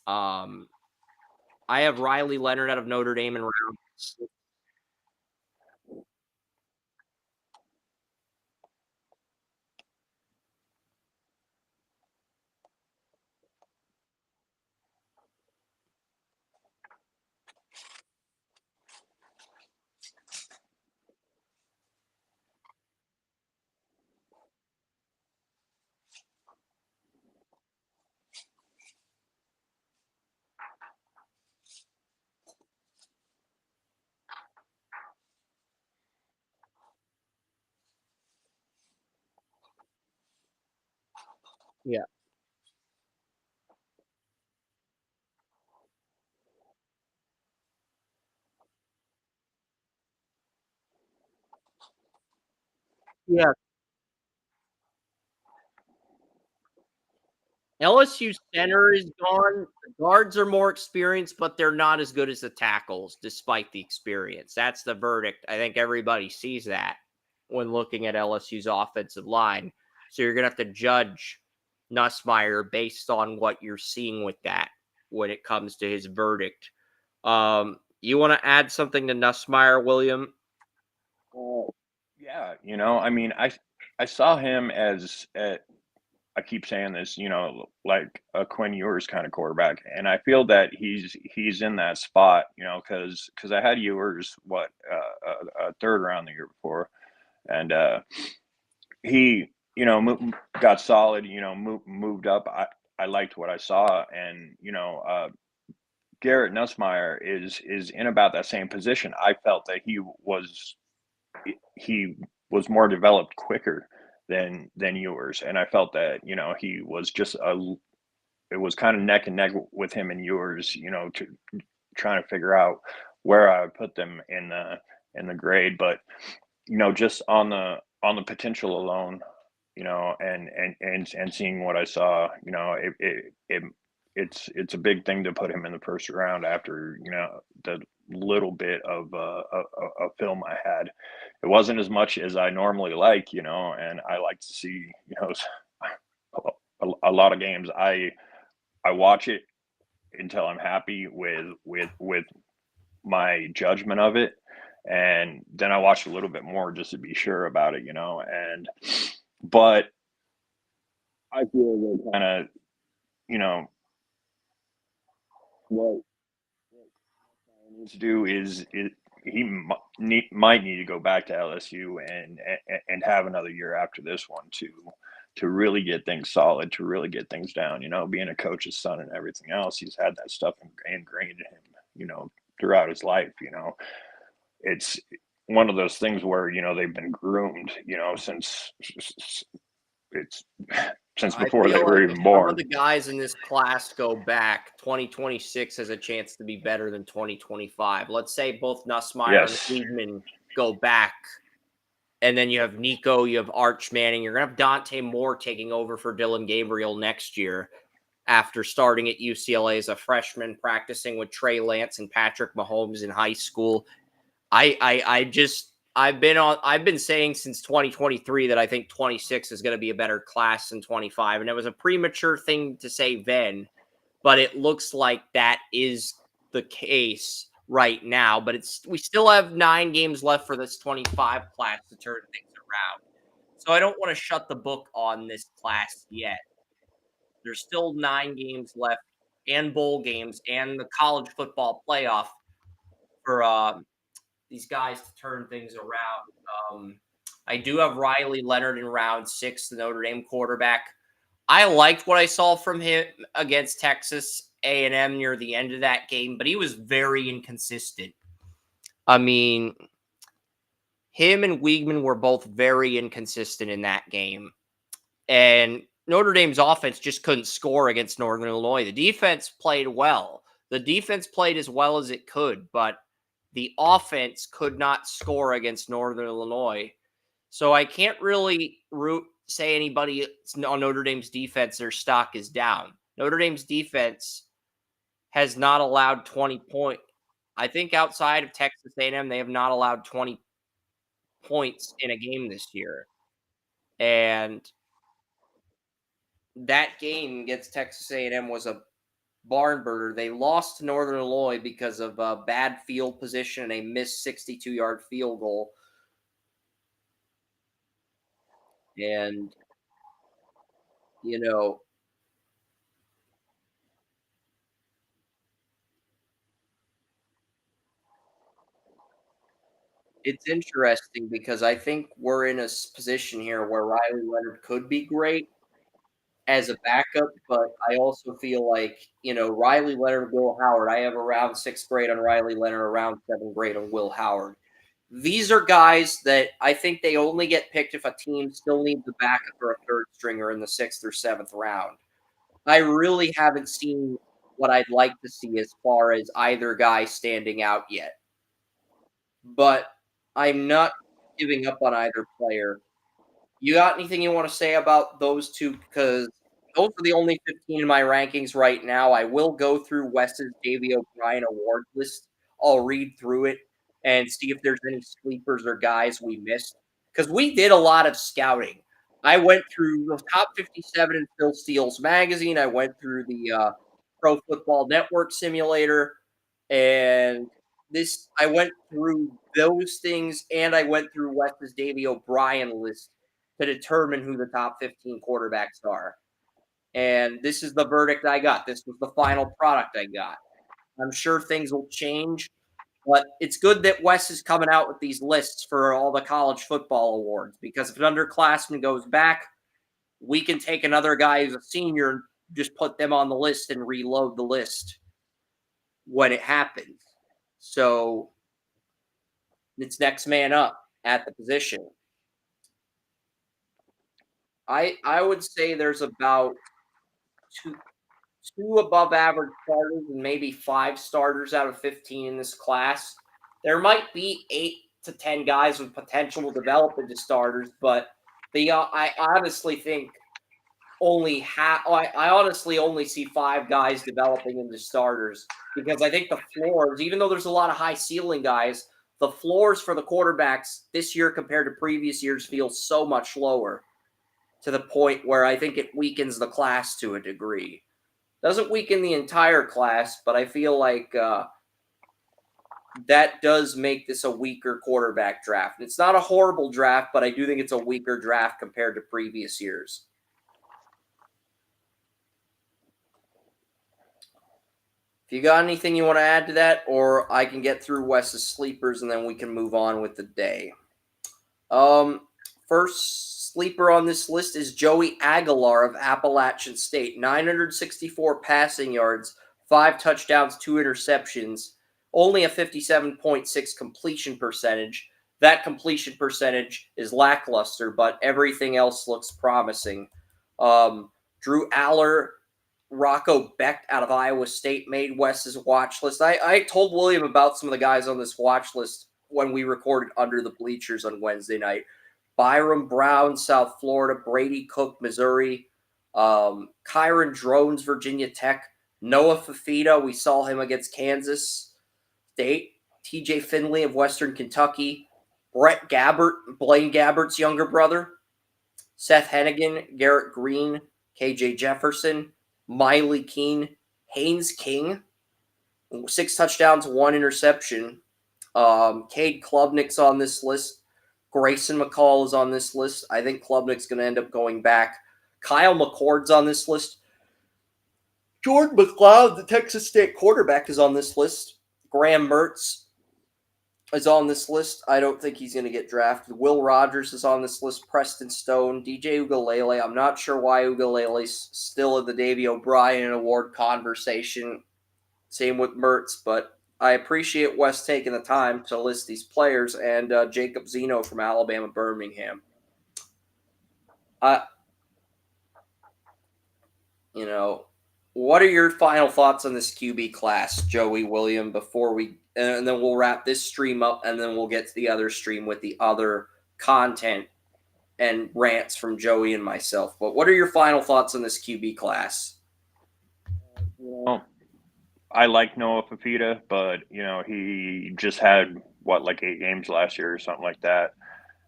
Um, I have Riley Leonard out of Notre Dame in round 6. Yeah, yeah. LSU center is gone. The guards are more experienced, but they're not as good as the tackles, despite the experience. That's the verdict. I think everybody sees that when looking at LSU's offensive line. So you're gonna have to judge Nussmeyer based on what you're seeing with that when it comes to his verdict. You want to add something to Nussmeyer, William? Well, yeah, I mean, I saw him as I keep saying this, like a Quinn Ewers kind of quarterback, and I feel that he's in that spot, because I had Ewers a third round the year before, and he got solid, moved up. I liked what I saw, and Garrett Nussmeyer is in about that same position. I felt that he was more developed quicker than Ewers, and I felt that he was just a it was kind of neck and neck with him and Ewers, to trying to figure out where I would put them in the grade, but just on the potential alone, and seeing what I saw, it's a big thing to put him in the first round after the little bit of film I had. It wasn't as much as I normally like, and I like to see a lot of games. I watch it until I'm happy with my judgment of it, and then I watch a little bit more just to be sure about it, and but I feel that kinda, you know, what he needs to do is he might need to go back to LSU and have another year after this one to really get things solid, to really get things down, being a coach's son and everything else, he's had that stuff ingrained in him, throughout his life, It's one of those things where, they've been groomed, it's since I before they feel were like if even some of born. the guys in this class go back, 2026 has a chance to be better than 2025. Let's say both Nussmeyer and Yes. Weidman go back, and then you have Nico, you have Arch Manning. You're going to have Dante Moore taking over for Dylan Gabriel next year after starting at UCLA as a freshman, practicing with Trey Lance and Patrick Mahomes in high school. I've been saying since 2023 that I think 26 is going to be a better class than 25, and it was a premature thing to say then, but it looks like that is the case right now. But we still have 9 games left for this 25 class to turn things around, so I don't want to shut the book on this class yet. There's still 9 games left, and bowl games, and the college football playoff for these guys to turn things around. I do have Riley Leonard in round 6, the Notre Dame quarterback. I liked what I saw from him against Texas A&M near the end of that game, but he was very inconsistent. I mean, him and Wiegman were both very inconsistent in that game. And Notre Dame's offense just couldn't score against Northern Illinois. The defense played well. The defense played as well as it could, but the offense could not score against Northern Illinois. So I can't really say anybody on Notre Dame's defense, their stock is down. Notre Dame's defense has not allowed 20 points. I think outside of Texas A&M, they have not allowed 20 points in a game this year. And that game against Texas A&M was a barn burner. They lost to Northern Illinois because of bad field position and a missed 62-yard field goal. And, you know, it's interesting because I think we're in a position here where Riley Leonard could be great as a backup, but I also feel like, Riley Leonard, Will Howard. I have around sixth grade on Riley Leonard, around seventh grade on Will Howard. These are guys that I think they only get picked if a team still needs a backup or a third stringer in the sixth or seventh round. I really haven't seen what I'd like to see as far as either guy standing out yet. But I'm not giving up on either player. You got anything you want to say about those two? Because those are the only 15 in my rankings right now. I will go through Wes's Davy O'Brien award list. I'll read through it and see if there's any sleepers or guys we missed. Because we did a lot of scouting. I went through the top 57 in Phil Steele's magazine. I went through the Pro Football Network simulator. And I went through those things and I went through Wes's Davy O'Brien list to determine who the top 15 quarterbacks are. And this is the verdict I got. This was the final product I got. I'm sure things will change, but it's good that Wes is coming out with these lists for all the college football awards because if an underclassman goes back, we can take another guy who's a senior and just put them on the list and reload the list when it happens. So it's next man up at the position. I would say there's about two above average starters and maybe 5 starters out of 15 in this class. There might be 8 to 10 guys with potential to develop into starters, but I honestly think I honestly only see 5 guys developing into starters because I think the floors, even though there's a lot of high ceiling guys, the floors for the quarterbacks this year compared to previous years feel so much lower to the point where I think it weakens the class to a degree. Doesn't weaken the entire class, but I feel like that does make this a weaker quarterback draft. It's not a horrible draft, but I do think it's a weaker draft compared to previous years. If you got anything you want to add to that, or I can get through Wes's sleepers and then we can move on with the day. First sleeper on this list is Joey Aguilar of Appalachian State. 964 passing yards, 5 touchdowns, 2 interceptions, only a 57.6 completion percentage. That completion percentage is lackluster, but everything else looks promising. Drew Aller, Rocco Becht out of Iowa State made Wes's watch list. I told William about some of the guys on this watch list when we recorded Under the Bleachers on Wednesday night. Byram Brown, South Florida. Brady Cook, Missouri. Kyron Drones, Virginia Tech. Noah Fafita, we saw him against Kansas State. TJ Finley of Western Kentucky. Brett Gabbert, Blaine Gabbert's younger brother. Seth Hennigan, Garrett Green, KJ Jefferson, Miley Keene, Haynes King, 6 touchdowns, 1 interception. Cade Klubnik's on this list. Grayson McCall is on this list. I think Klubnik's going to end up going back. Kyle McCord's on this list. Jordan McLeod, the Texas State quarterback, is on this list. Graham Mertz is on this list. I don't think he's going to get drafted. Will Rogers is on this list. Preston Stone, DJ Ugalele. I'm not sure why Ugalele's still in the Davy O'Brien Award conversation. Same with Mertz, but I appreciate Wes taking the time to list these players, and Jacob Zeno from Alabama Birmingham. What are your final thoughts on this QB class, Joey, William, and then we'll wrap this stream up, and then we'll get to the other stream with the other content and rants from Joey and myself. But what are your final thoughts on this QB class? I like Noah Fafita, but he just had what, like 8 games last year or something like that,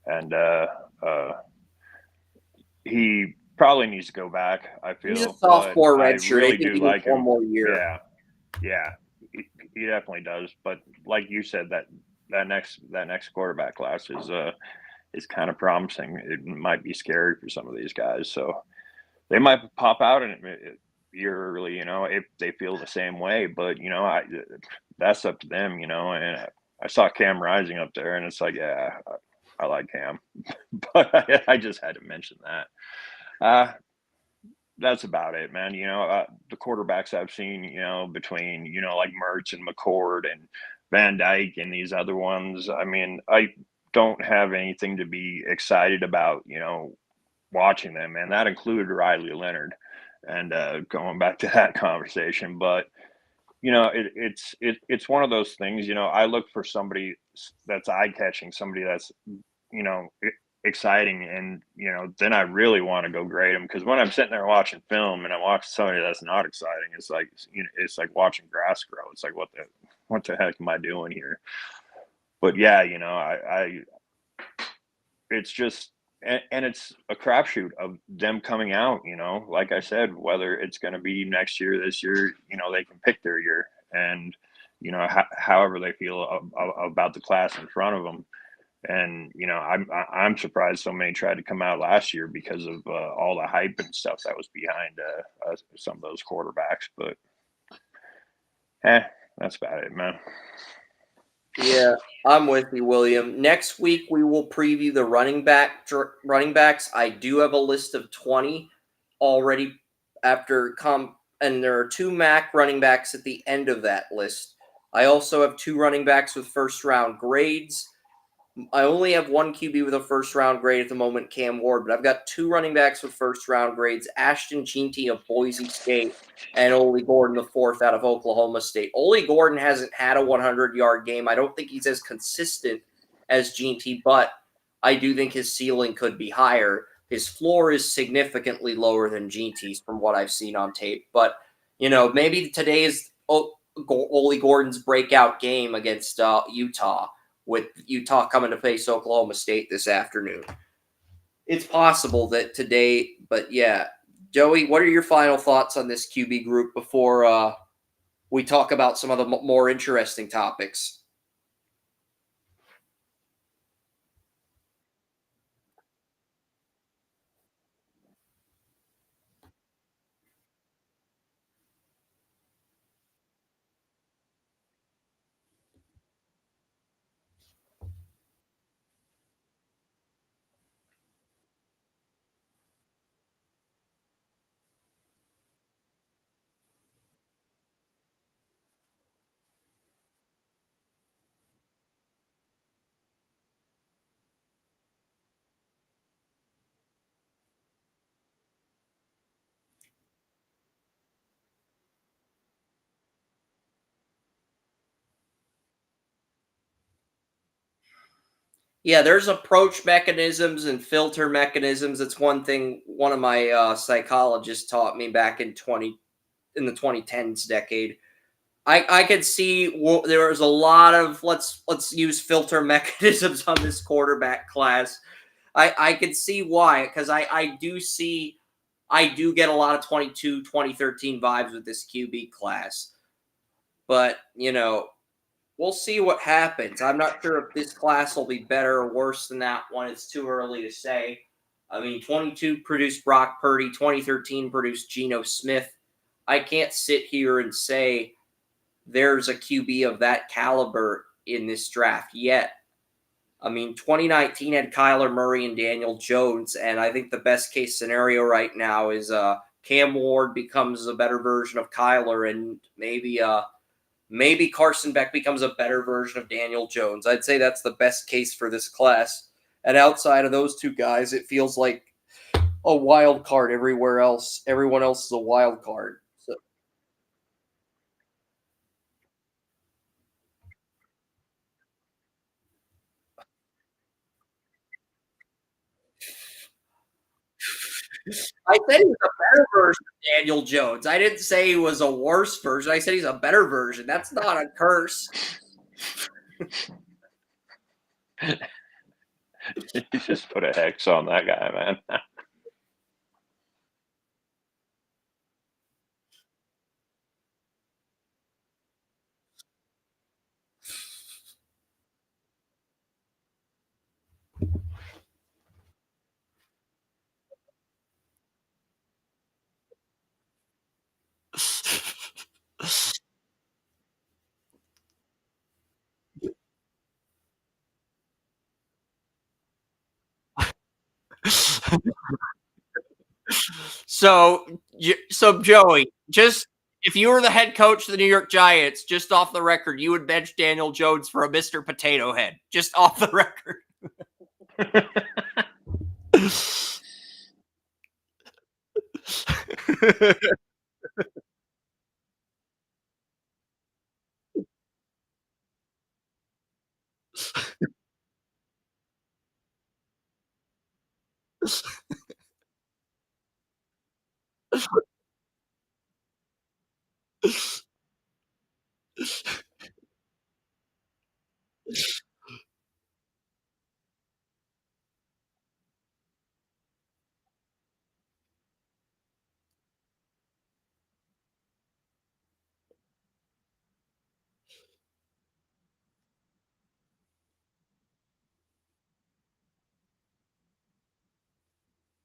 and uh, he probably needs to go back. I He's a feel, but sophomore I redshirt. I really think do he needs like one him. more year. Yeah, yeah, he definitely does. But like you said, that next quarterback class is kind of promising. It might be scary for some of these guys, so they might pop out in a year early, if they feel the same way. But that's up to them, And I saw Cam Rising up there, and it's like, yeah, I like Cam, but I just had to mention that. Uh, that's about it, man. The quarterbacks I've seen, between like Mertz and McCord and Van Dyke and these other ones. I mean, I don't have anything to be excited about, watching them, and that included Riley Leonard. And going back to that conversation, but it's one of those things. I look for somebody that's eye catching, somebody that's you know exciting, and then I really want to go grade them, because when I'm sitting there watching film and I watch somebody that's not exciting, it's like it's like watching grass grow. It's like what the heck am I doing here? But yeah, I it's just and it's a crapshoot of them coming out. Like I said, whether it's going to be next year, this year, they can pick their year, and however they feel about the class in front of them. And I'm surprised so many tried to come out last year because of all the hype and stuff that was behind some of those quarterbacks. But that's about it, man. Yeah, I'm with you, William. Next week we will preview the running backs. I do have a list of 20 already and there are two MAC running backs at the end of that list. I also have two running backs with first round grades. I only have one QB with a first round grade at the moment, Cam Ward, but I've got two running backs with first round grades, Ashton Jeanty of Boise State and Ole Gordon, the fourth out of Oklahoma State. Ole Gordon hasn't had a 100-yard game. I don't think he's as consistent as Jeanty, but I do think his ceiling could be higher. His floor is significantly lower than Jeanty's from what I've seen on tape. But, maybe today is Ole Gordon's breakout game against Utah, with Utah coming to face Oklahoma State this afternoon. It's possible that today, but yeah. Joey, what are your final thoughts on this QB group before we talk about some of the more interesting topics? Yeah, there's approach mechanisms and filter mechanisms. It's one thing one of my psychologists taught me back in the 2010s decade. I could see there was a lot of let's use filter mechanisms on this quarterback class. I could see why, because I do get a lot of 2013 vibes with this QB class. But, we'll see what happens. I'm not sure if this class will be better or worse than that one. It's too early to say. I mean, 22 produced Brock Purdy, 2013 produced Geno Smith. I can't sit here and say there's a QB of that caliber in this draft yet. I mean, 2019 had Kyler Murray and Daniel Jones, and I think the best case scenario right now is Cam Ward becomes a better version of Kyler, and maybe Carson Beck becomes a better version of Daniel Jones. I'd say that's the best case for this class. And outside of those two guys, it feels like a wild card everywhere else. Everyone else is a wild card. So I said he was a better version of Daniel Jones. I didn't say he was a worse version. I said he's a better version. That's not a curse. You just put a hex on that guy, man. So Joey, just if you were the head coach of the New York Giants, just off the record, you would bench Daniel Jones for a Mr. Potato Head. Just off the record.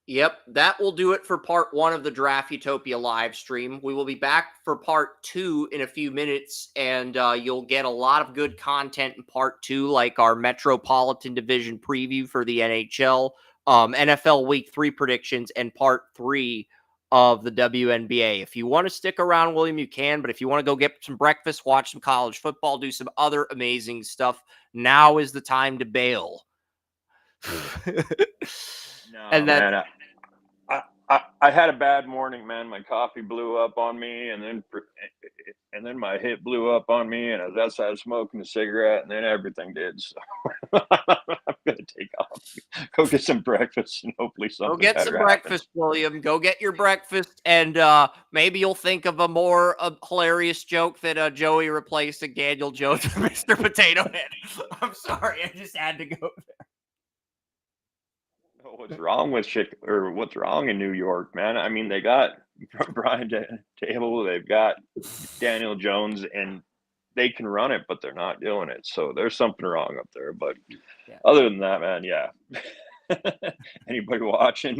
Yep, that will do it for part one of the Draft Utopia live stream. We will be back for part two in a few minutes, and you'll get a lot of good content in part two, like our Metropolitan Division preview for the NHL, NFL Week 3 predictions, and part three of the WNBA. If you want to stick around, William, you can, but if you want to go get some breakfast, watch some college football, do some other amazing stuff, now is the time to bail. No, And that man. I had a bad morning, man. My coffee blew up on me, and then my hip blew up on me, and I was outside smoking a cigarette, and then everything did. So I'm gonna take off, go get some breakfast, and hopefully Go something get some better happens. breakfast, William. Go get your breakfast, and maybe you'll think of a more hilarious joke that Joey replaced Daniel Jones with Mr. Potato Head. I'm sorry, I just had to go. What's wrong with what's wrong in New York, man? I mean, they got Brian Table, they've got Daniel Jones, and they can run it, but they're not doing it. So there's something wrong up there. But Yeah. other than that, man, yeah. Anybody watching?